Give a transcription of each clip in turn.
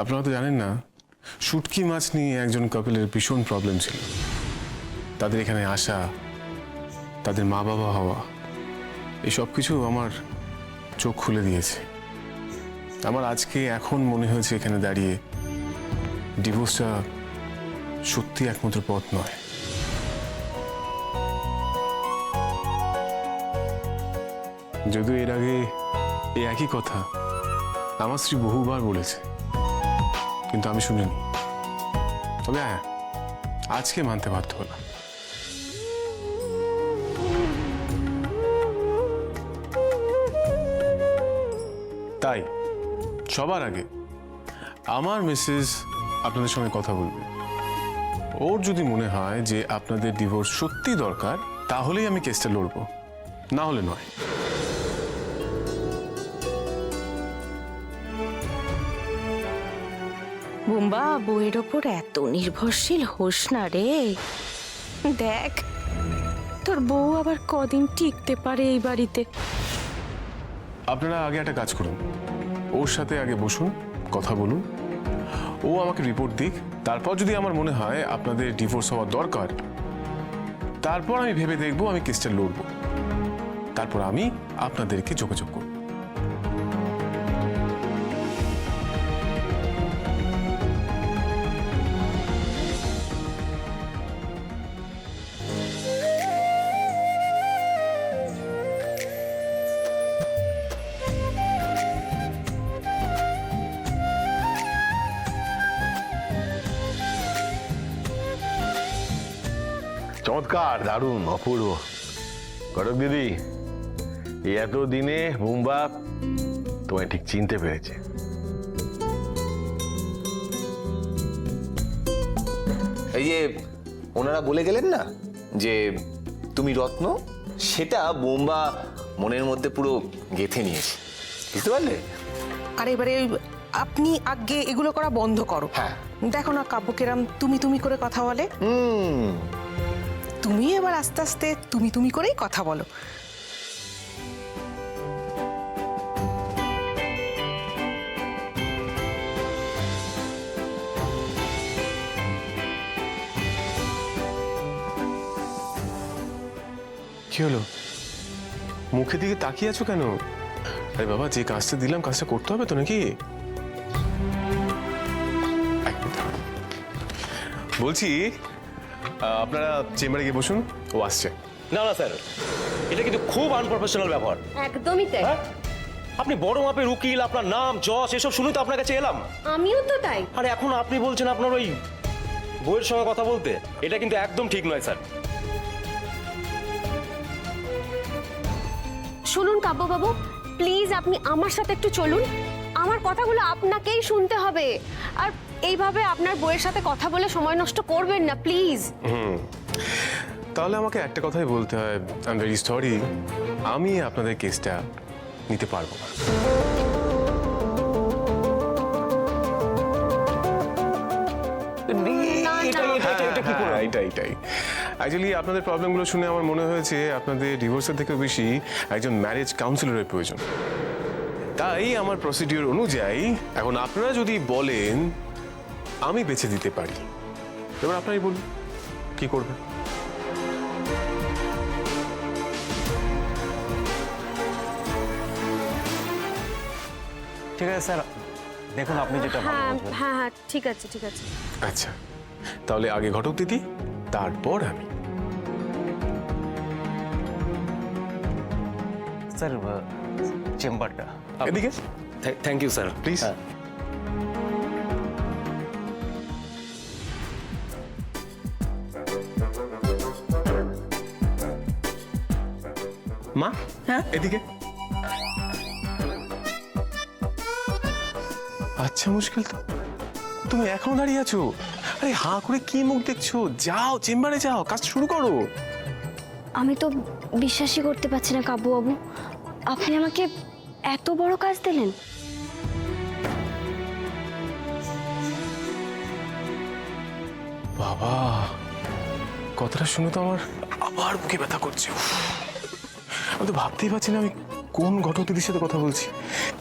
আপনারা তো জানেন না, শুটকি মাছ নিয়ে একজন কাপলের ভীষণ প্রবলেম ছিল। তাদের এখানে আসা, তাদের মা বাবা হওয়া, এই সব কিছু আমার চোখ খুলে দিয়েছে। আমার আজকে এখন মনে হয়েছে এখানে দাঁড়িয়ে, ডিভোর্সটা সত্যি একমাত্র পথ নয়। যদিও এর আগে এই একই কথা আমার স্ত্রী বহুবার বলেছে, কিন্তু আমি শুনিনি। তবে হ্যাঁ, আজকে মানতে বাধ্য হলাম। তাই সবার আগে আমার মিসেস আপনাদের সঙ্গে কথা বলবে। ওর যদি মনে হয় যে আপনাদের ডিভোর্স সত্যি দরকার, তাহলেই আমি কেসটা লড়বো, না হলে নয়। বুম্বা, বউয়ের ওপর এত নির্ভরশীল হোস না রে। দেখ তোর বউ আবার কদিন টিকতে পারে এই বাড়িতে। আপনারা আগে একটা কাজ করুন, ওর সাথে আগে বসুন, কথা বলুন, ও আমাকে রিপোর্ট দিক। তারপর যদি আমার মনে হয় আপনাদের ডিভোর্স হওয়া দরকার, তারপর আমি ভেবে দেখবো আমি কেসটা লড়বো। তারপর আমি আপনাদেরকে যোগাযোগ করব। চমৎকার, দারুণ, অপূর্ব। ঘটক দিদি, এই এত দিনে বুম্বা তোমায় ঠিক চিনতে পেরেছে। এই যে ওনারা বলে গেলেন না যে তুমি রত্ন, সেটা বোম্বা মনের মধ্যে পুরো গেঁথে নিয়েছে, বুঝতে পারলে? আর এবারে আপনি আগে এগুলো করা বন্ধ করো। হ্যাঁ। দেখো না কাব্য কেরাম তুমি তুমি করে কথা বলে। তুমি এবার আস্তে আস্তে তুমি তুমি করেই কথা বলো। কি হলো? মুখের দিকে তাকিয়ে আছো কেন? আরে বাবা, যে কাজটা দিলাম কাজটা করতে হবে তো নাকি? বলছি আপনারা চেম্বারে গিয়ে বসুন, ও আসছে। না না স্যার, এটা কিন্তু খুব আনপ্রফেশনাল ব্যাপার। একদমই তাই। হ্যাঁ? আপনি বড় মাপের উকিল, আপনার নাম যশ এসব শুনে তো আপনার কাছে এলাম। আমিও তো তাই। আর এখন আপনি বলছেন আপনার ওই বইয়ের সঙ্গে কথা বলতে, এটা কিন্তু একদম ঠিক নয় স্যার। শুনুন কাব্যবাবু, প্লিজ আপনি আমার সাথে একটু চলুন। আমার কথাগুলো আপনাকেই শুনতে হবে। আর এইভাবে আপনার বইয়ের সাথে কথা বলে সময় নষ্ট করবেন না, প্লিজ। তাহলে আমাকে একটা কথাই বলতে হয়, আই এম ভেরি সরি, আমি আপনাদের কেসটা নিতে পারবো না। এটাই অ্যাকচুয়ালি আপনাদের প্রবলেমগুলো শুনে আমার মনে হয়েছে আপনাদের ডিভোর্সের থেকেও বেশি একজন ম্যারেজ কাউন্সিলরের প্রয়োজন। তাই আমার প্রসিডিউর অনুযায়ী এখন আপনারা যদি বলেন আমি বেছে দিতে পারি, এবার আপনারাই বলুন কি করবেন। ঠিক আছে স্যার, দেখুন আপনি যেটা ভালো হ্যাঁ বুঝবেন। হ্যাঁ হ্যাঁ, ঠিক আছে ঠিক আছে। আচ্ছা, তাহলে আগে ঘটক দিদি, তারপর আমি। স্যার চেম্বারটা এদিকে থ্যাংক ইউ স্যার, প্লিজ। মা, হ্যাঁ এদিকে। আচ্ছা, মুশকিল তো, তুমি এখনো দাঁড়িয়ে আছো? আরে হাঁ করে কি মুখ দেখছো? যাও চেম্বারে যাও, কাজ শুরু করো। আমি তো বিশ্বাসই করতে পারছি না কাব্যবাবু, আপনি আমাকে এত বড় কাজ দিলেন। বাবা, কথাটা শুনে তো আমার আবার বুকে ব্যথা করছে। উফ, আমি তো ভাবতেই পারছি না আমি কোন ঘটক দিদির সাথে কথা বলছি।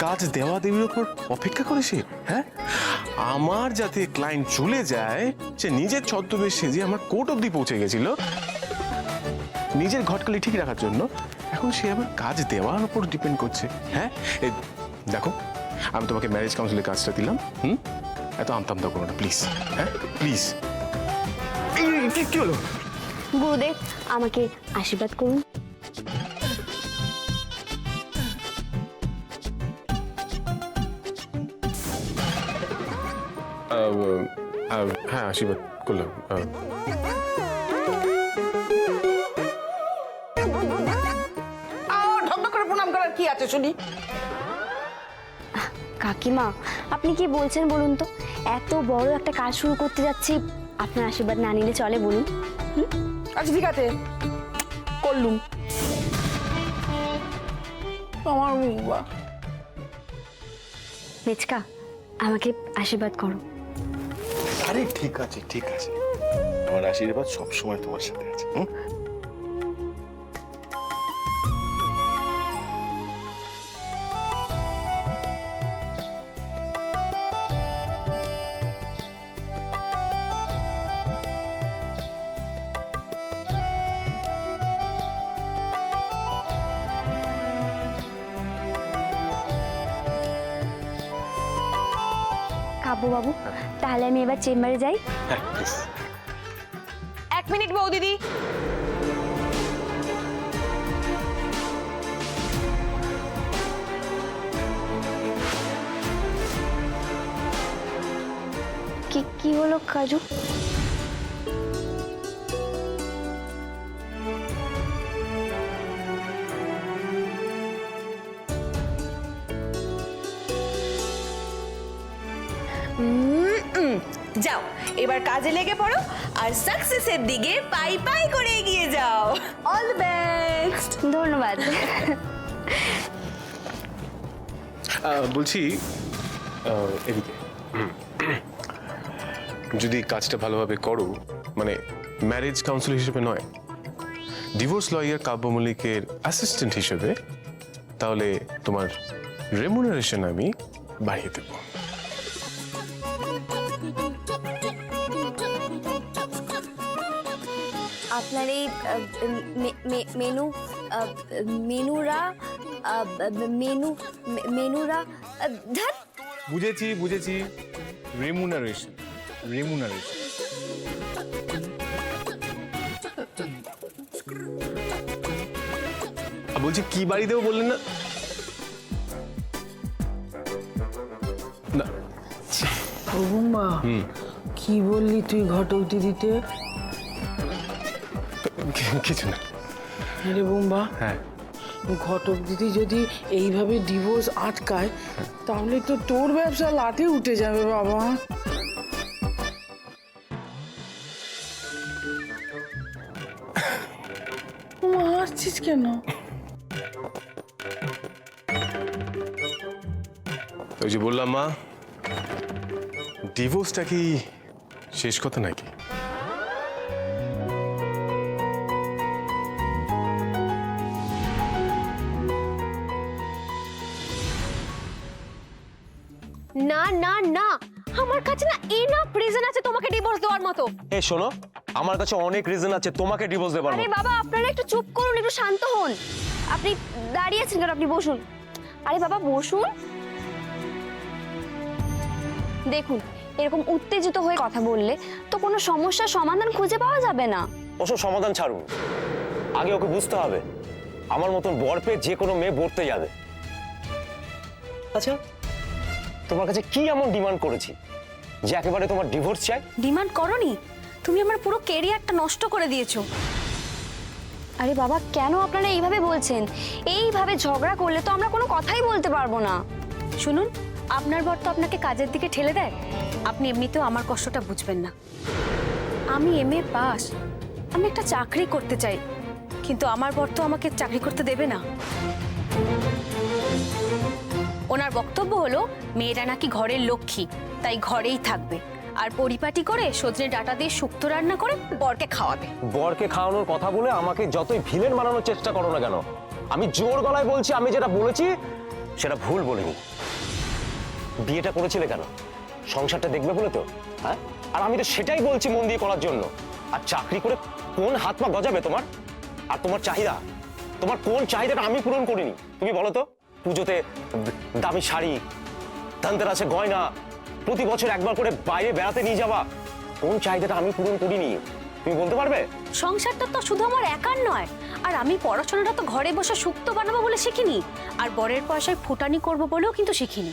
কাজ দেওয়া দেবীর ওপর অপেক্ষা করে সে, হ্যাঁ? আমার যাতে ক্লায়েন্ট চলে যায় সে নিজের ছদ্মবেশ সেজে আমার কোর্ট অব্দি পৌঁছে গেছিল নিজের ঘটকালি ঠিক রাখার জন্য, এখন সে আবার কাজ দেওয়ার উপর ডিপেন্ড করছে। হ্যাঁ এই দেখো, আমি তোমাকে ম্যারেজ কাউন্সিলের কাজটা দিলাম, এত আমতামতা করো না প্লিজ। হ্যাঁ প্লিজ। কি হলো? গুরুদেব আমাকে আশীর্বাদ করুন। হ্যাঁ আশীর্বাদ করলাম। ঢক করে প্রণাম করার কি আছে শুনি? কাকিমা আপনি কি বলছেন বলুন তো, এত বড় একটা কাজ শুরু করতে যাচ্ছি, আপনার আশীর্বাদ না নিলে চলে বলুন? আচ্ছা ঠিক আছে, করলুম। আমার বাবা, মেচকা আমাকে আশীর্বাদ করো। আরে ঠিক আছে ঠিক আছে, আমার আশীর্বাদ সবসময় তোমার সাথে আছে। কাব্যবাবু তাহলে আমি এবার চেম্বারে যাই। হ্যাঁ প্লিজ। 1 মিনিট বৌদিদি। কি হলো কাজু? যাও এবার কাজে লেগে পড়ো আর সাকসেসের দিকে পাই পাই করে এগিয়ে যাও। All the best. ধন্যবাদ। বলছি এদিকে যদি কাজটা ভালোভাবে করো, মানে ম্যারেজ কাউন্সিল হিসেবে নয়, ডিভোর্স লয়ার কাব্য মল্লিকের অ্যাসিস্ট্যান্ট হিসেবে, তাহলে তোমার রেমুনারেশন আমি বাড়িয়ে দেবো। আপনার এই মেনুরা ধ্যাৎ, বুঝেছি রেমুনারেশন। বলছি কি বাড়ি দেবো বললেন না? না বৌমা কি বললি তুই ঘটক দিদিতে? কিছু না। আরে বৌমা, হ্যাঁ ঘটক দিদি যদি এইভাবে ডিভোর্স আটকায় তাহলে তো তোর ব্যবসা লাটে উঠে যাবে বাবা। বৌমা হাসছিস কেন? ওই যে বললাম মা, ডিভোর্সটা কি শেষ কথা নাকি? না না না, আমার কাছে না এনাফ রিজন আছে তোমাকে ডিভোর্স দেওয়ার মতো। এই শোনো, আমার কাছে অনেক রিজন আছে তোমাকে ডিভোর্স দেবার আরে মতো। বাবা আপনারা একটু চুপ করুন, একটু শান্ত হন। আপনি দাঁড়িয়ে আছেন কেন? আপনি বসুন। আরে বাবা বসুন। দেখুন এরকম উত্তেজিত হয়ে কথা বললে তো কোনো সমস্যার সমাধান খুঁজে পাওয়া যাবে না। ওসব সমাধান ছাড়ুন, আগে ওকে বুঝতে হবে আমার মতন বর পেয়ে যে কোনো মেয়ে বলতে যাবে। আচ্ছা তোমার কাছে কি এমন ডিমান্ড করেছি যে একেবারে তোমার ডিভোর্স চাই? ডিমান্ড করনি, তুমি আমার পুরো ক্যারিয়ারটা নষ্ট করে দিয়েছো। আরে বাবা কেন আপনারা এইভাবে বলছেন? এইভাবে ঝগড়া করলে তো আমরা কোনো কথাই বলতে পারবো না। শুনুন, আপনার বর তো আপনাকে কাজের দিকে ঠেলে দেয়, আপনি এমনিতেও আমার কষ্টটা বুঝবেন না। আমি MA পাস, আমি একটা চাকরি করতে চাই, কিন্তু আমার বর তো আমাকে চাকরি করতে দেবে না। ওনার বক্তব্য হলো মেয়েরা নাকি ঘরের লক্ষ্মী, তাই ঘরেই থাকবে, আর পরিপাটি করে সজনে ডাঁটা দিয়ে শুক্তো রান্না করে বরকে খাওয়াবে। বরকে খাওয়ানোর কথা বলে আমাকে যতই ভিলেন বানানোর চেষ্টা করো না কেন, আমি জোর গলায় বলছি আমি যেটা বলেছি সেটা ভুল বলিনি। বিয়েটা করেছিলে কেন? সংসারটা দেখবে বলে তো, হ্যাঁ? আর আমি তো সেটাই বলছি মন দিয়ে করার জন্য। আর চাকরি করে কোন হাত পা গজাবে তোমার? আর তোমার চাহিদা, তোমার কোন চাহিদাটা আমি পূরণ করিনি তুমি বলো তো? পুজোতে দামি শাড়ি, ধনতেরাসে গয়না, প্রতি বছর একবার করে বাইরে বেড়াতে নিয়ে যাওয়া, কোন চাহিদাটা আমি পূরণ করিনি তুমি বলতে পারবে? সংসারটা তো শুধু আমার একার নয়, আর আমি পড়াশোনাটা তো ঘরে বসে শুক্তো বানাবো বলে শিখিনি, আর বরের পয়সায় ফুটানি করব বলেও কিন্তু শিখিনি।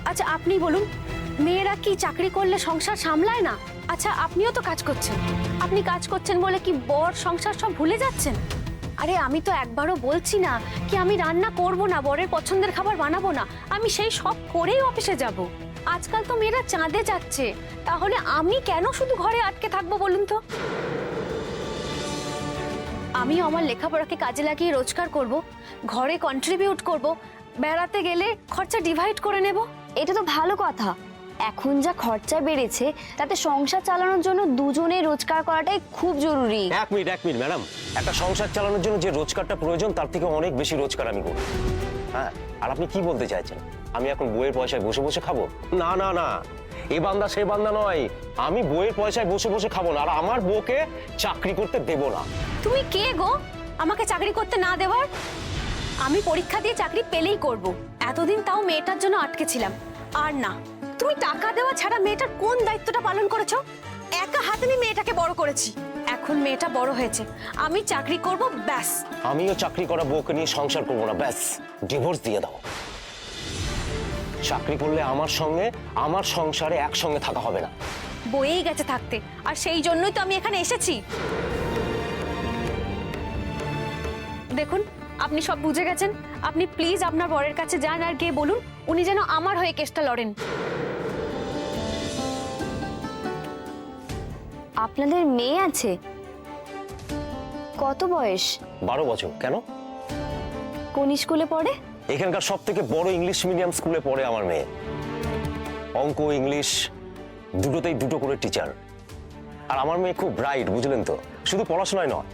আচ্ছা আপনি বলুন, মেয়েরা কি চাকরি করলে সংসার সামলায় না? আচ্ছা আপনিও তো কাজ করছেন, আপনি কাজ করছেন বলে কি বর সংসার সব ভুলে যাচ্ছেন? আরে আমি তো একবারও বলছি না কি আমি রান্না করব না, বরের পছন্দের খাবার বানাবো না, আমি সেই সব করেই অফিসে যাব। আজকাল তো মেয়েরা চাঁদে যাচ্ছে, তাহলে আমি কেন শুধু ঘরে আটকে থাকবো বলুন তো? আমি আমার লেখাপড়াকে কাজে লাগিয়ে রোজগার করব, ঘরে কন্ট্রিবিউট করব, বেড়াতে গেলে খরচা ডিভাইড করে নেব। এটা তো ভালো কথা। এখন যা খরচা বেড়েছে তাতে সংসার চালানোর জন্য দুজনে রোজগার করাটাই খুব জরুরি। এক মিনিট ম্যাডাম, একটা সংসার চালানোর জন্য যে রোজগারটা প্রয়োজন তার থেকে অনেক বেশি রোজগার আমি করি। হ্যাঁ, আর আপনি কি বলতে চাইছেন আমি এখন বইয়ের পয়সায় বসে বসে খাবো? না না না, এ বান্দা সে বান্দা নয়, আমি বইয়ের পয়সায় বসে বসে খাবো না, আর আমার বউকে চাকরি করতে দেব না। তুমি কে গো আমাকে চাকরি করতে না দেওয়ার? আমি পরীক্ষা দিয়ে চাকরি পেলেই করব, এতদিন তাও মেয়েটার জন্য আটকে ছিলাম। আর না, তুমি টাকা দেওয়া ছাড়া মেয়েটার কোন দায়িত্বটা পালন করেছো? একা হাতে আমি মেয়েটাকে বড় করেছি, এখন মেয়েটা বড় হয়েছে, আমি চাকরি করব ব্যাস। আমিও চাকরি করা বউকে নিয়ে সংসার করবো না, ব্যাস ডিভোর্স দিয়ে দাও। চাকরি করলে আমার সঙ্গে আমার সংসারে একসঙ্গে থাকা হবে না। বয়েই গেছে থাকতে, আর সেই জন্যই তো আমি এখানে এসেছি। দেখুন আপনি সব বুঝে গেছেন, আপনি প্লিজ আপনার বরের কাছে যান আর গিয়ে বলুন উনি যেন আমার হয়ে কেসটা লড়েন। আপনাদের মেয়ে আছে? কত বয়স? 12 বছর। কেন? কোন স্কুলে পড়ে? এখানকার সব থেকে বড় ইংলিশ মিডিয়াম স্কুলে পড়ে আমার মেয়ে। অঙ্ক ইংলিশ দুটোতেই 2 করে টিচার। আর আমার মেয়ে খুব ব্রাইট, বুঝলেন তো? শুধু পড়াশোনায় নয়,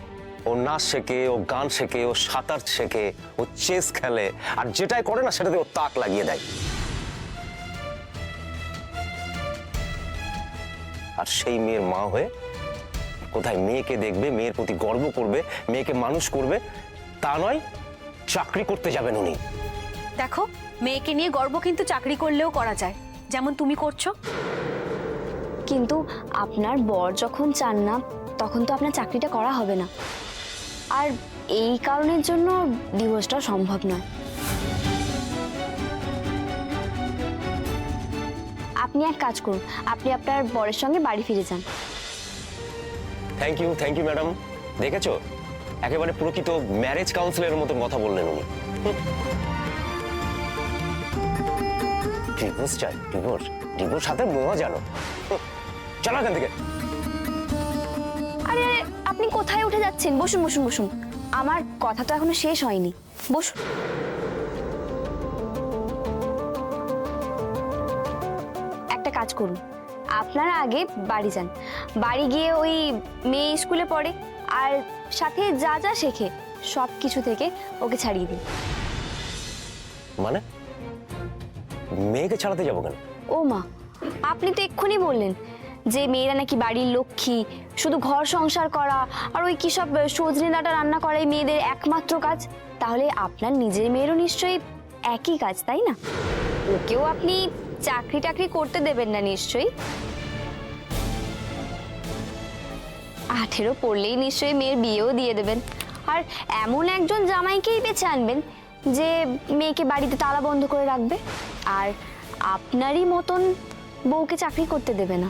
ও নাচ শেখে, ও গান শেখে, ও সাঁতার শেখে, ও চেস খেলে, আর যেটাই করে না সেটাতে ও তাক লাগিয়ে দেয়। আর সেই মেয়ের মা হয়ে কোথায় মেয়েকে দেখবে, মেয়ের প্রতি গর্ব করবে, মেয়েকে মানুষ করবে, তা নয় চাকরি করতে যাবেন উনি। দেখো, মেয়েকে নিয়ে গর্ব কিন্তু চাকরি করলেও করা যায়, যেমন তুমি করছো। কিন্তু আপনার বর যখন চান না তখন তো আপনার চাকরিটা করা হবে না, আর এই কারণের জন্য ডিভোর্সটা সম্ভব নয়। আপনি এক কাজ করুন, আপনি আপনার বরের সঙ্গে বাড়ি ফিরে যান। Thank you madam. দেখেছো, একেবারে প্রকৃত ম্যারেজ কাউন্সিলের মতন কথা বললেন উনি। ডিভোর্স চাই, ডিভোর্স হাতে মোয়া জানো। চলো এখান থেকে। আরে আপনি কোথায় উঠে যাচ্ছেন? বসুন বসুন বসুন, আমার কথা তো এখনো শেষ হয়নি, বসুন। একটা কাজ করুন, আপনারা আগে বাড়ি যান, বাড়ি গিয়ে ওই মেয়ে স্কুলে পড়ে আর সাথে যা যা শেখে সব কিছু থেকে ওকে ছাড়িয়ে দিন। মানে মেয়েকে ছাড়াতে যাবো কেন? ও মা, আপনি তো এক্ষুনি বললেন যে মেয়েরা নাকি বাড়ির লক্ষ্মী, শুধু ঘর সংসার করা আর ওই কি সব সজনে ডাঁটা রান্না করাই মেয়েদের একমাত্র কাজ। তাহলে আপনার নিজের মেয়েরও নিশ্চয়ই একই কাজ, তাই না? ওকেও আপনি চাকরি টাকরি করতে দেবেন না নিশ্চয়ই? 18 পড়লেই নিশ্চয়ই মেয়ের বিয়েও দিয়ে দেবেন, আর এমন একজন জামাইকেই বেছে আনবেন যে মেয়েকে বাড়িতে তালা বন্ধ করে রাখবে আর আপনারই মতন বউকে চাকরি করতে দেবে না।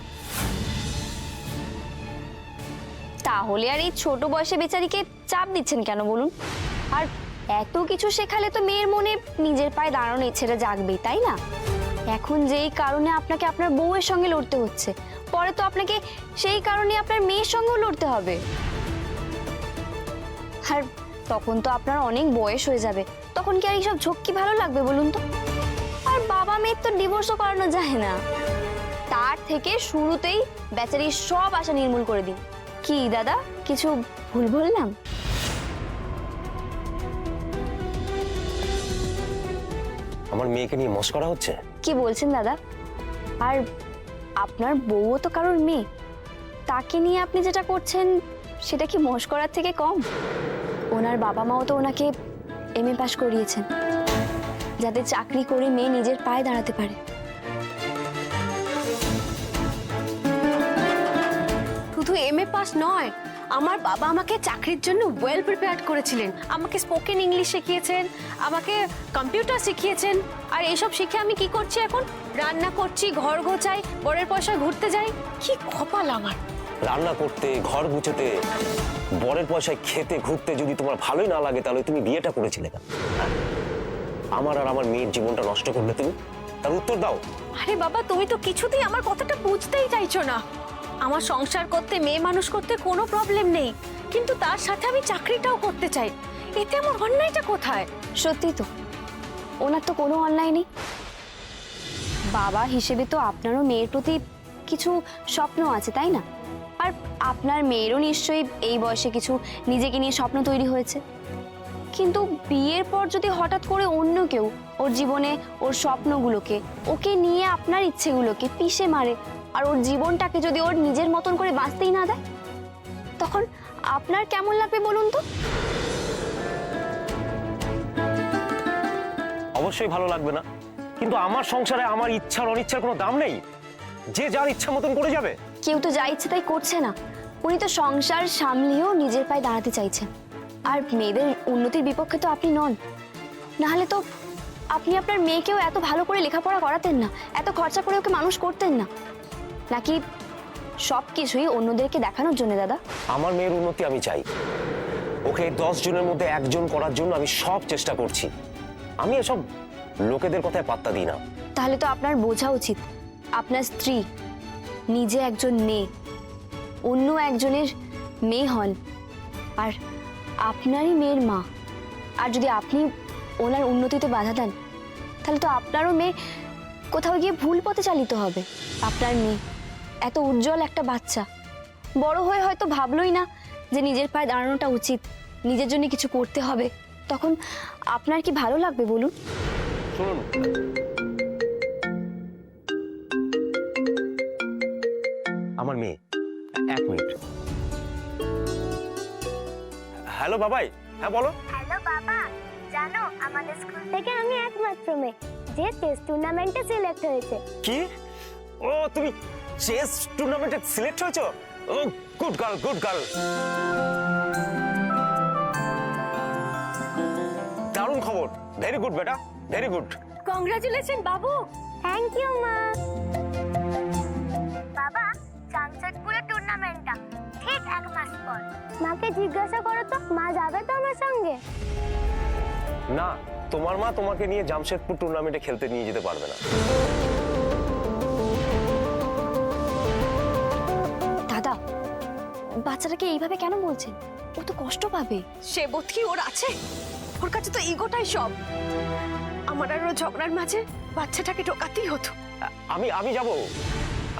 তাহলে আর এই ছোট বয়সে বেচারিকে চাপ দিচ্ছেন কেন বলুন? আর এত কিছু শেখালে তো মেয়ের মনে নিজের পায়ে দাঁড়ানো ইচ্ছেটা জাগবেই, তাই না? এখন যেই কারণে আপনাকে আপনার বউয়ের সঙ্গে লড়তে হচ্ছে, পরে তো আপনাকে সেই কারণে আপনার মেয়ের সঙ্গেও লড়তে হবে। আর তখন তো আপনার অনেক বয়স হয়ে যাবে, তখন কি আর এইসব ঝক্কি ভালো লাগবে বলুন তো? আর বাবা মেয়ের তো ডিভোর্সও করানো যায় না, তার থেকে শুরুতেই বেচারির সব আশা নির্মূল করে দিন। কি দাদা, কিছু ভুল বললাম? আমার মেয়েকে নিয়ে মস্করা হচ্ছে? কি বলছেন দাদা? আর আপনার বউও তো কারোর মেয়ে, তাকে নিয়ে আপনি যেটা করছেন সেটা কি মস্করার থেকে কম? ওনার বাবা মাও তো ওনাকে এমএ পাস করিয়েছেন, যাতে চাকরি করে মেয়ে নিজের পায়ে দাঁড়াতে পারে। শুধু এমএ পাস নয়, আমার বাবা আমাকে চাকরির জন্য ওয়েল প্রিপেয়ার্ড করেছিলেন। আমাকে স্পোকেন ইংলিশ শিখিয়েছেন, আমাকে কম্পিউটার শিখিয়েছেন। আর এইসব শিখে আমি কি করছি এখন? রান্না করছি, ঘর গোছাই, বরের পয়সায় ঘুরতে যাই। কি কপাল আমার! রান্না করতে, ঘর গুছোতে, বরের পয়সায় খেতে, ঘুরতে যদি তোমার ভালোই না লাগে তাহলে তুমি বিয়েটা করেছিলে কেন? হ্যাঁ? আমার আর আমার মেয়ের জীবনটা নষ্ট করলে তুমি, তার উত্তর দাও। আরে বাবা, তুমি তো কিছুতেই আমার কথাটা বুঝতেই চাইছো না। আমার সংসার করতে, মেয়ে মানুষ করতে কোনো প্রবলেম নেই, কিন্তু তার সাথে আমি চাকরিটাও করতে চাই। এতে আমার অন্যায়টা কোথায়? সত্যি তো, ওনার তো কোনো অন্যায় নেই। বাবা হিসেবে তো আপনারও মেয়ের প্রতি কিছু স্বপ্ন আছে, তাই না? আর আপনার মেয়েরও নিশ্চয়ই এই বয়সে কিছু নিজেকে নিয়ে স্বপ্ন তৈরি হয়েছে। কিন্তু বিয়ের পর যদি হঠাৎ করে অন্য কেউ ওর জীবনে ওর স্বপ্নগুলোকে, ওকে নিয়ে আপনার ইচ্ছেগুলোকে পিষে মারে, আর ওর জীবনটাকে যদি ওর নিজের মতন করে বাঁচতেই না দেয়, তখন আপনার কেমন লাগবে বলুন তো? অবশ্যই ভালো লাগবে না, কিন্তু আমার সংসারে আমার ইচ্ছার অনিচ্ছার কোনো দাম নেই। যে যার ইচ্ছা মতন করে যাবে। কেউ তো যা ইচ্ছে তাই করছে না। উনি তো সংসার সামলিয়েও নিজের পায়ে দাঁড়াতে চাইছেন। আর মেয়েদের উন্নতির বিপক্ষে তো আপনি নন। নাহলে তো আপনি আপনার মেয়েকেও এত ভালো করে লেখাপড়া করাতেন না, এত খরচা করে ওকে মানুষ করতেন না। নাকি সব কিছুই অন্যদেরকে দেখানোর জন্য? দাদা, আমার মেয়ের উন্নতি আমি চাই। ওকে 10 জনের মধ্যে একজন করার জন্য আমি সব চেষ্টা করছি। আমি এসব লোকেদের কথায় পাত্তা দিই না। তাহলে তো আপনার বোঝা উচিত, আপনার স্ত্রী নিজে একজন মেয়ে, অন্য একজনের মেয়ে হন, আর আপনারই মেয়ের মা। আর যদি আপনি ওনার উন্নতিতে বাধা দেন, তাহলে তো আপনারও মেয়ে কোথাও গিয়ে ভুল পথে চালিত হবে। আপনার মেয়ে এত উজ্জ্বল একটা বাচ্চা, বড় হয়ে হয়তো ভাবলই না যে নিজের পায়ে দাঁড়ানোটা উচিত, নিজের জন্য কিছু করতে হবে। তখন আপনার কি ভালো লাগবে বলুন? শুনুন, আমার মেয়ে, 1 মিনিট। হ্যালো বাবাই, হ্যাঁ বলো। হ্যালো বাবা, জানো আমাদের স্কুল থেকে আমি একমাত্র মেয়ে যে চেস টুর্নামেন্টে সিলেক্ট হয়েছে। কি? ও, তুমি চেস টুর্নামেন্টে সিলেক্ট হয়েছো? ও, গুড গার্ল, গুড গার্ল। দারুণ খবর, ভেরি গুড বেটা, very good. Congratulation Babu. Thank you মা। বাবা, জামশেদপুরের টুর্নামেন্টটা ঠিক 1 মাস পর। মাকে জিজ্ঞাসা করো তো, মা যাবে তো আমার সঙ্গে? না, তোমার মা তোমাকে নিয়ে জামশেদপুর টুর্নামেন্টে খেলতে নিয়ে যেতে পারবে না। দাদা, বাচ্চাটাকে এইভাবে কেন বলছেন? ও তো কষ্ট পাবে। সে বোধ কি ওর আছে? ওর কাছে তো ইগোটাই সব। আমার আর ওর ঝগড়ার মাঝে বাচ্চাটাকে ঢোকাতেই হতো।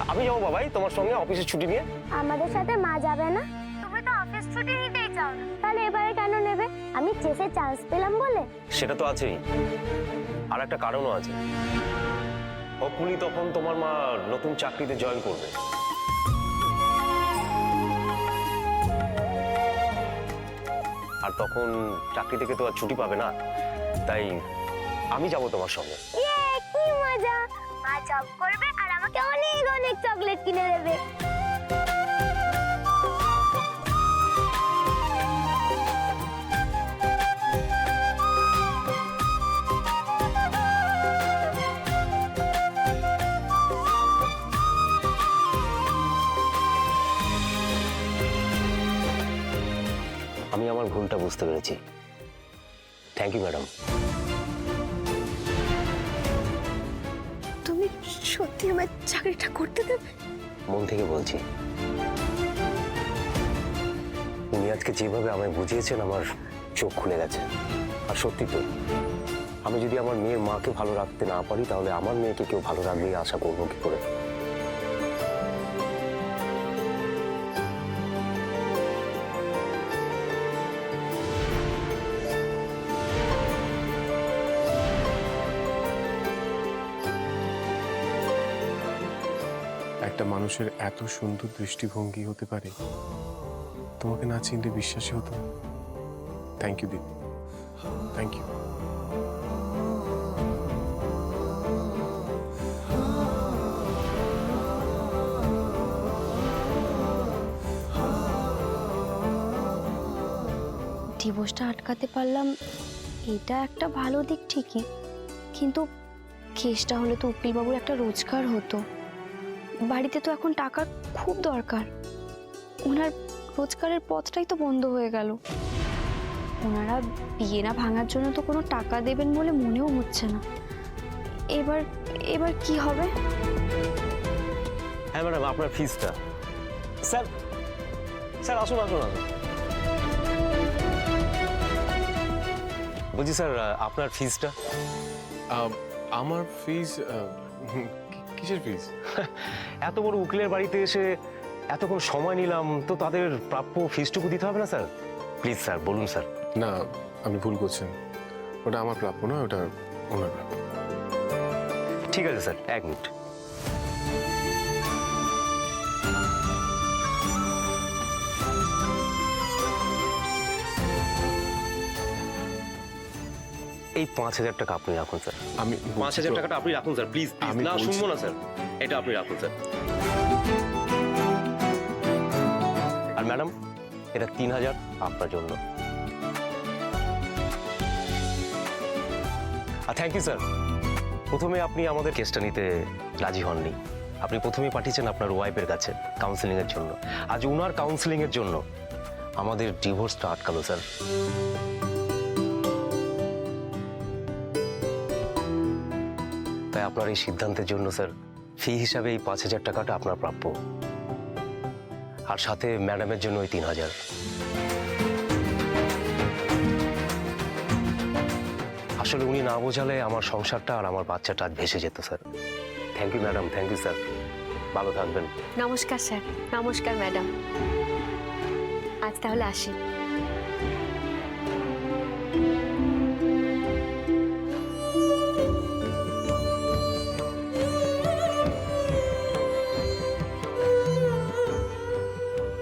আমি যাব বাবাই তোমার সঙ্গে অফিসের ছুটি নিয়ে। আমাদের সাথে মা যাবে না? তুমি তো অফিস ছুটি নিতেই চাও না, তাহলে এবারে কেন নেবে? আমি চেসে চান্স পেলাম বলে? সেটা তো আছেই, আর একটা কারণও আছে। হপফুলি তখন তোমার মা নতুন চাকরিতে জয়েন করবে। আর তখন চাকরি থেকে তো আর ছুটি পাবে না, তাই আমি যাব তোমার সঙ্গে। ইয়ে, কি মজা! মা জব করবে আর আমাকে অনেক অনেক চকলেট কিনে দেবে। আমি আমার ভুলটা বুঝতে পেরেছি। Thank you madam. তুমি সত্যি আমার চাকরিটা করতে দেবে? মন থেকে বলছি। উনি আজকে যেভাবে আমায় বুঝিয়েছেন, আমার চোখ খুলে গেছে। আর সত্যি তো, আমি যদি আমার মেয়ের মাকে ভালো রাখতে না পারি, তাহলে আমার মেয়েকে কেউ ভালো রাখবে আশা করবো কি করে? একটা মানুষের এত সুন্দর দৃষ্টিভঙ্গি হতে পারে তোমাকে না চিনলে বিশ্বাসই হতো না। থ্যাংক ইউ দিদি, থ্যাংক ইউ। ডিভোর্সটা আটকাতে পারলাম, এটা একটা ভালো দিক ঠিকই, কিন্তু কেসটা হলে তো উকিলবাবুর একটা রোজগার হতো। বাড়িতে তো এখন টাকার খুব দরকার, ওনার রোজগারের পথটাই তো বন্ধ হয়ে গেল। ওনারা বিয়ে না ভাঙার জন্য তো কোনো টাকা দেবেন বলে মনেও হচ্ছে না। এবার এবার কি হবে? হ্যাঁ ম্যাডাম, আপনার ফিজটা। স্যার স্যার আসুন আসুন আসুন। বলছি স্যার, আপনার ফিজটা। আমার ফিজ? কিসের ফিজ? এত বড় উকিলের বাড়িতে এসে এতক্ষণ সময় নিলাম, তো তাদের প্রাপ্য ফিজটুকু দিতে হবে না স্যার? প্লিজ স্যার বলুন স্যার। না, আপনি ভুল করছেন, ওটা আমার প্রাপ্য না, ওটা ওনার প্রাপ্য। ঠিক আছে স্যার, 1 মিনিট। এই 5,000 টাকা আপনি রাখুন স্যার। আমি 5,000 টাকাটা আপনি রাখুন স্যার, প্লিজ। আমি না, বলছি- শুনবো না স্যার, এটা আপনি রাখুন স্যার। আর ম্যাডাম, এটা 3,000 আপনার জন্য। আর থ্যাংক ইউ স্যার। প্রথমে আপনি আমাদের কেসটা নিতে রাজি হননি, আপনি প্রথমেই পাঠিয়েছেন আপনার ওয়াইফের কাছে কাউন্সিলিং এর জন্য। আজ ওনার কাউন্সিলিং এর জন্য আমাদের ডিভোর্সটা আটকালো স্যার। তাই আপনার এই সিদ্ধান্তের জন্য স্যার ফি হিসাবে এই 5,000 টাকাটা আপনার প্রাপ্য, আর সাথে ম্যাডামের জন্য ওই 3,000। আসলে উনি না বোঝালে আমার সংসারটা আর আমার বাচ্চাটা আজ ভেসে যেত sir. Thank you madam, thank you sir, ভালো থাকবেন। নমস্কার স্যার। নমস্কার ম্যাডাম। আজ তাহলে আসি।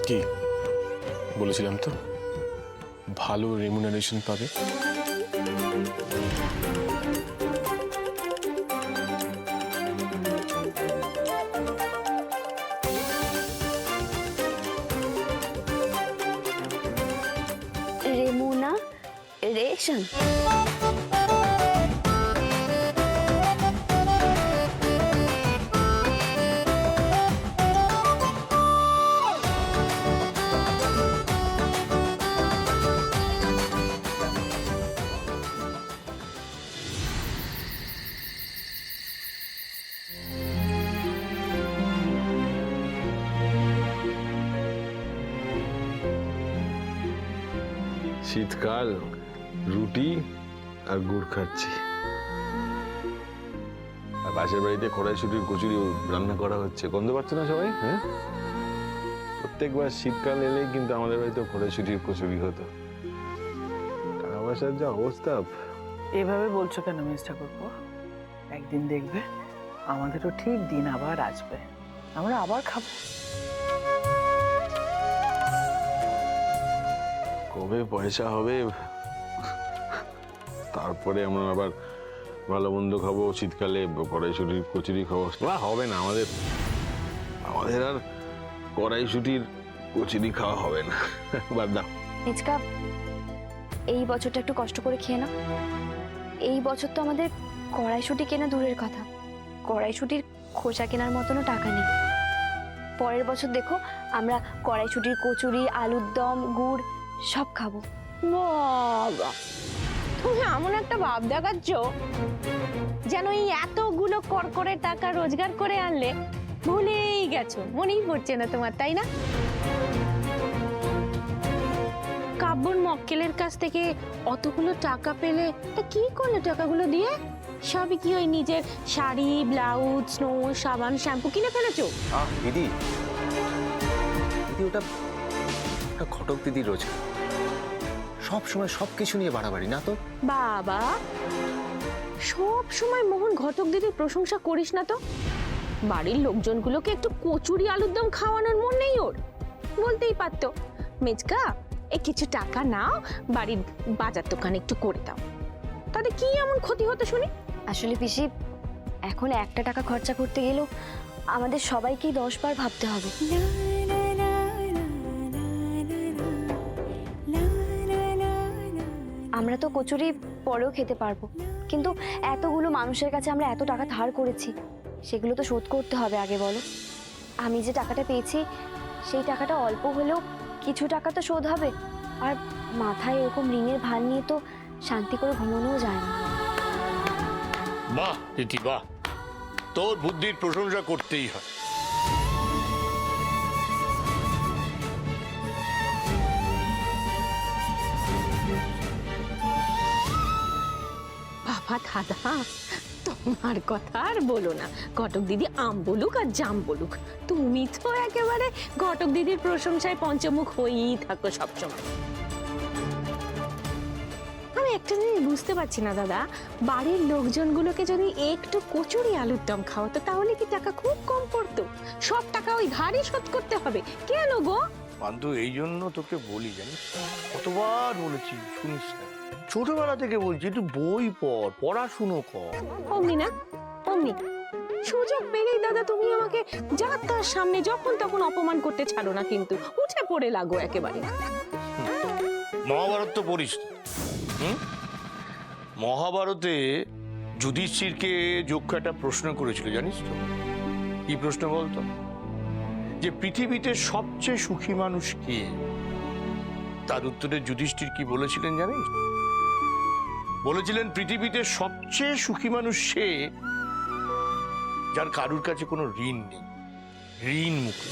কি বলেছিলাম তো, ভালো রেমুনারেশন পাবে। রেমুনারেশন? শীতকাল, রুটি আর গুড় খাচ্ছি। আর পাশের বাড়িতে কড়াইশুটির কচুরি রান্না করা হচ্ছে, গন্ধ পাচ্ছে না সবাই? হ্যাঁ, প্রত্যেকবার শীতকাল এলেই কিন্তু আমাদের বাড়িতে কড়াইশুটির কচুরি হতো। টাকা পয়সার যা অবস্থা। এভাবে বলছো কেন মিস ঠাকুরপো? একদিন দেখবে আমাদেরও ঠিক দিন আবার আসবে, আমরা আবার খাবো। কবে পয়সা হবে তারপরে আমরা আবার ভালো মন্দ খাবো, শীতকালে কড়াইশুটির কচুরি খাবো। হবে না, আমাদের আর কড়াইশুটির কচুরি খাওয়া হবে না। বাদ দাও। নিচকা, এই বছরটা একটু কষ্ট করে খেয়ে না। এই বছর তো আমাদের কড়াইশুটি কেনা দূরের কথা, কড়াইশুটির খোসা কেনার মতনও টাকা নেই। পরের বছর দেখো আমরা কড়াইশুটির কচুরি, আলুর দম, গুড় সব খাবো। বাবা, তুমি এমন একটা ভাব দেখাচ্ছ যেন এই এতগুলো করকরে টাকা রোজগার করে আনলে ভুলেই গেছো, মনেই পড়ছে না তোমার, তাই না? কাব্বন মক্কেলের কাছ থেকে অতগুলো টাকা পেলে তা কি করলে টাকাগুলো দিয়ে? সবই কি ওই নিজের শাড়ি, ব্লাউজ, স্নো, সাবান, শ্যাম্পু কিনে ফেলেছো? দিদি, ওটা ঘটক দিদির রোজগার, সব সময় সবকিছু নিয়ে বাড়াবাড়ি না তো। বাবা, সব সময় মোহন ঘটক দিদির প্রশংসা করিস না তো। বাড়ির লোকজনগুলোকে একটু কচুরি আলুর দম খাওয়ানোর মন নেই ওর? বলতেই পারতো, মেজকা এই কিছু টাকা নাও, বাড়ির বাজার দোকানে একটু করে দাও। তাতে কি এমন ক্ষতি হতো শুনি? আসলে পিসি, এখন একটা টাকা খরচা করতে গেলেও আমাদের সবাইকেই 10 বার ভাবতে হবে। আমরা তো কচুরি পরেও খেতে পারবো, কিন্তু এতগুলো মানুষের কাছে আমরা এত টাকা ধার করেছি, সেগুলো তো শোধ করতে হবে আগে বলো। আমি যে টাকাটা পেয়েছি সেই টাকাটা অল্প হলেও কিছু টাকা তো শোধ হবে। আর মাথায় এরকম ঋণের ভার নিয়ে তো শান্তি করে ঘুমানোও যায় না। বাহ দিদি বাহ, তোর বুদ্ধির প্রশংসা করতেই হয়। বাবা দাদা, তোমার কথা আর বলো না। ঘটক দিদি আম বলুক আর জাম বলুক, তুমি তো একেবারে ঘটক দিদির প্রশংসায় পঞ্চমুখ হয়েই থাকো সবসময়। আমি একটা জিনিস বুঝতে পারছি না দাদা, বাড়ির লোকজনগুলোকে যদি একটু কচুরি আলুর দম খাওয়াতো তাহলে কি টাকা খুব কম পড়তো? সব টাকা ওই ধারই শোধ করতে হবে কেন গো? পান্তু, এই জন্য তোকে বলি, জানিস কতবার বলেছি, শুনিস না। ছোটবেলা থেকে বলছি একটু বই পড়, পড়াশুনো কর। অমনি না, অমনি সুযোগ পেলেই দাদা তুমি আমাকে যার তার সামনে যখন তখন অপমান করতে ছাড়ো না, কিন্তু উঠে পড়ে লাগো একেবারে। মহাভারত তো পড়িস না? মহাভারতে যুধিষ্ঠিরকে যক্ষ একটা প্রশ্ন করেছিল, জানিস তো? কি প্রশ্ন বলতো? যে পৃথিবীতে সবচেয়ে সুখী মানুষ কে? তার উত্তরে যুধিষ্ঠির কি বলেছিলেন জানিস? বলেছিলেন পৃথিবীতে সবচেয়ে সুখী মানুষ সে যার কারুর কাছে কোনো ঋণ নেই, ঋণ মুক্ত।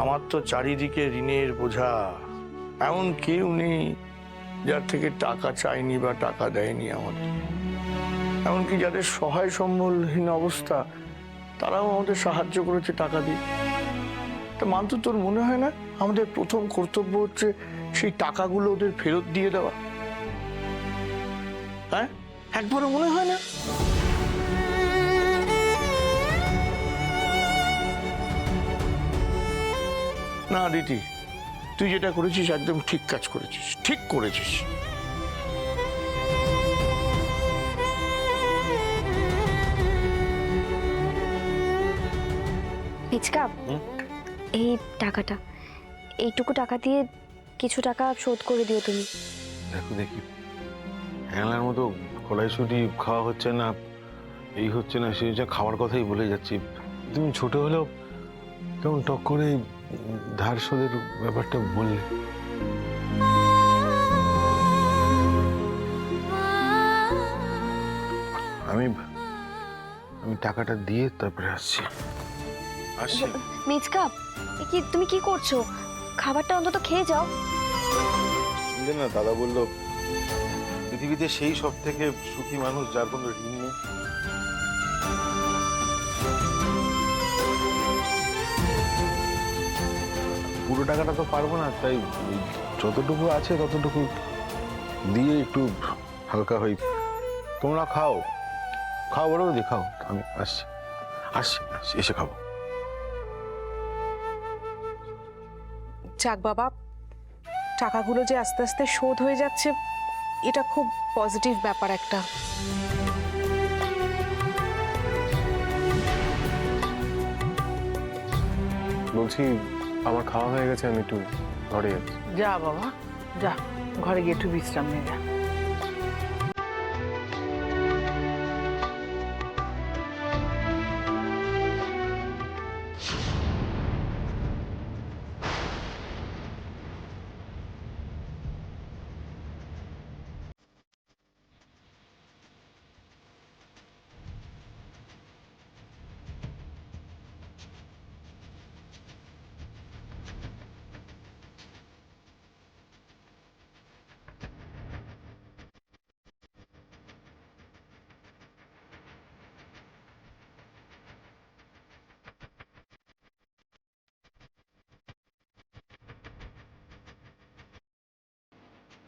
আমার তো চারিদিকে ঋণের বোঝা, এমন কেউ নেই যার থেকে টাকা চাইনি বা টাকা দেয়নি আমাদের। এমনকি যাদের সহায় সম্বলহীন অবস্থা তারাও আমাদের সাহায্য করেছে টাকা দিয়ে। তা মান্তু, তোর মনে হয় না আমাদের প্রথম কর্তব্য হচ্ছে সেই টাকাগুলো ওদের ফেরত দিয়ে দেওয়া? হ্যাঁ, একবারও মনে হয় না? না দিদি, তুই যেটা করেছিস একদম ঠিক কাজ করেছিস, ঠিক করেছিস। পিচকা, এই টাকাটা, এইটুকু টাকা দিয়ে কিছু টাকা শোধ করে দিও তুমি। দেখো দেখি, হ্যাংলার মতো কড়াইশুঁটি খাওয়া হচ্ছে না, এই হচ্ছে না, সেই হচ্ছে, খাওয়ার কথাই বলে যাচ্ছি। তুমি ছোট হলেও কেমন টক করে ধার শোধের ব্যাপারটা বললে। আমি আমি টাকাটা দিয়ে তারপরে আসছি। মিচকা, কি তুমি কি করছো? খাবারটা অন্তত খেয়ে যাও। না, দাদা বলল পৃথিবীতে সেই সব থেকে সুখী মানুষ যার কোনো ঋণ নেই। পুরো টাকাটা তো পারবো না, তাই যতটুকু আছে ততটুকু দিয়ে একটু হালকা হই। তোমরা খাও, খাও, বলো দি খাও, আমি আসছি আসছি আসছি, এসে খাবো। যাক বাবা, টাকাগুলো যে আস্তে আস্তে শোধ হয়ে যাচ্ছে, এটা খুব পজিটিভ ব্যাপার একটা। বলছি আমার খাওয়া হয়ে গেছে, আমি একটু ঘরে যাচ্ছি। যা বাবা, যা ঘরে গিয়ে একটু বিশ্রাম নিয়ে যা।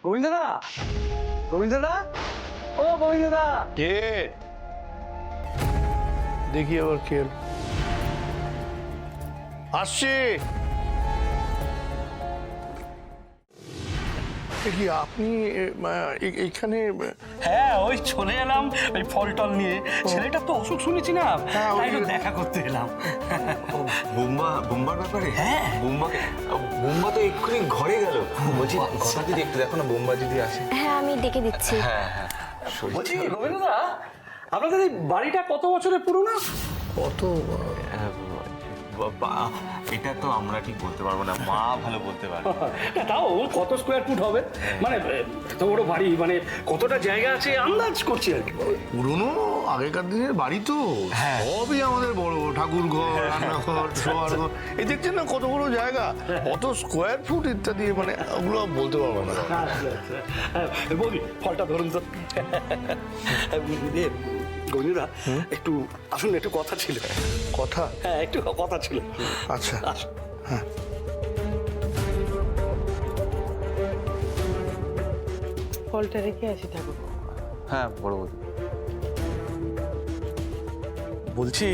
গোবিন্দদা, গোবিন্দদা, ও গোবিন্দদা। কে দেখি আবার কে এলো। আসছে কি আপনি এইখানে? হ্যাঁ, ওই চলে এলাম ওই ফল টল নিয়ে। ছেলেটা তো অসুখ শুনেছি না, তাই একটু দেখা করতে এলাম। বোম্বার ব্যাপারে? হ্যাঁ, বোম্বা তো এক্ষুনি ঘরে গেল। বলছি কথা যদি একটু দেখো না, বোম্বা যদি আসে। হ্যাঁ, আমি ডেকে দিচ্ছি। হ্যাঁ হ্যাঁ। বলছি গোবিন্দদা, আপনাদের এই বাড়িটা কত বছরের পুরনো? কত? এটা তো আমরা ঠিক বলতে পারবো না, মা ভালো বলতে পারবে। তাও কত স্কোয়ার ফুট হবে? মানে এত বড় বাড়ি, মানে কতটা জায়গা আছে আন্দাজ করছি আর কি। পুরনো আগেকার দিনের বাড়ি তো, সবই আমাদের বড়, ঠাকুর ঘর, রান্নাঘর, শোয়ার ঘর। এই দেখছেন না কত বড় জায়গা, কত স্কোয়ার ফুট ইত্যাদি, মানে ওগুলো বলতে পারবো না। বলি ফলটা ধরুন তো। গোবিন্দদা, একটু আসুন, একটু কথা ছিল। কথা? হ্যাঁ, একটু কথা ছিল। আচ্ছা, আসুন। হ্যাঁ। ফলটা রেখে আসি ঠাকুর। হ্যাঁ বড় বৌদি। বলছি,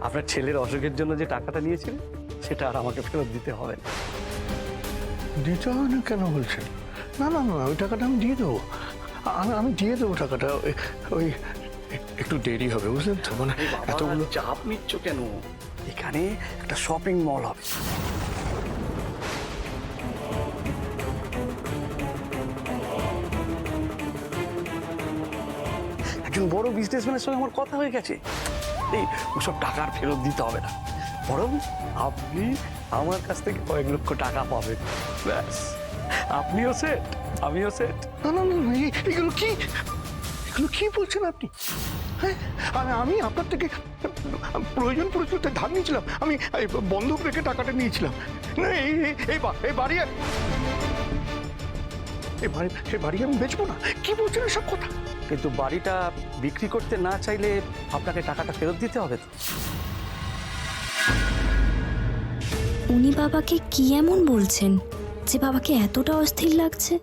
আপনার ছেলের অসুখের জন্য যে টাকাটা নিয়েছিল সেটা আর আমাকে ফেরত দিতে হবে না। দিতে হবে না কেন বলছেন? না না না, ওই টাকাটা আমি দিয়ে দেবো। আমি দিয়ে দেবো টাকাটা। ওই একটু দেরি হবে, বুঝলেন তো, মানে এতগুলো। চাপ নিচ্ছ কেন? এখানে একটা শপিং মল হবে। একজন বড় বিজনেসম্যানের সঙ্গে আমার কথা হয়ে গেছে। এই ওসব টাকার ফেরত দিতে হবে না, বরং আপনি আমার কাছ থেকে কয়েক লক্ষ টাকা পাবেন। ব্যাস, আপনিও সেট, আমিও সেট। না না না, এগুলো কি, এগুলো কি বলছেন আপনি? হ্যাঁ, আমি আপনার থেকে প্রয়োজন পড়েছিল তাই ধার নিয়েছিলাম, আমি বন্ধক রেখে টাকাটা নিয়েছিলাম। না, এই বাড়ি আমি বেচবো না। কি বলছেন এসব কথা? কিন্তু বাড়িটা বিক্রি করতে না চাইলে আপনাকে টাকাটা ফেরত দিতে হবে তো। উনি বাবাকে কি এমন বলছেন যে বাবাকে এতটা অস্থির লাগছে?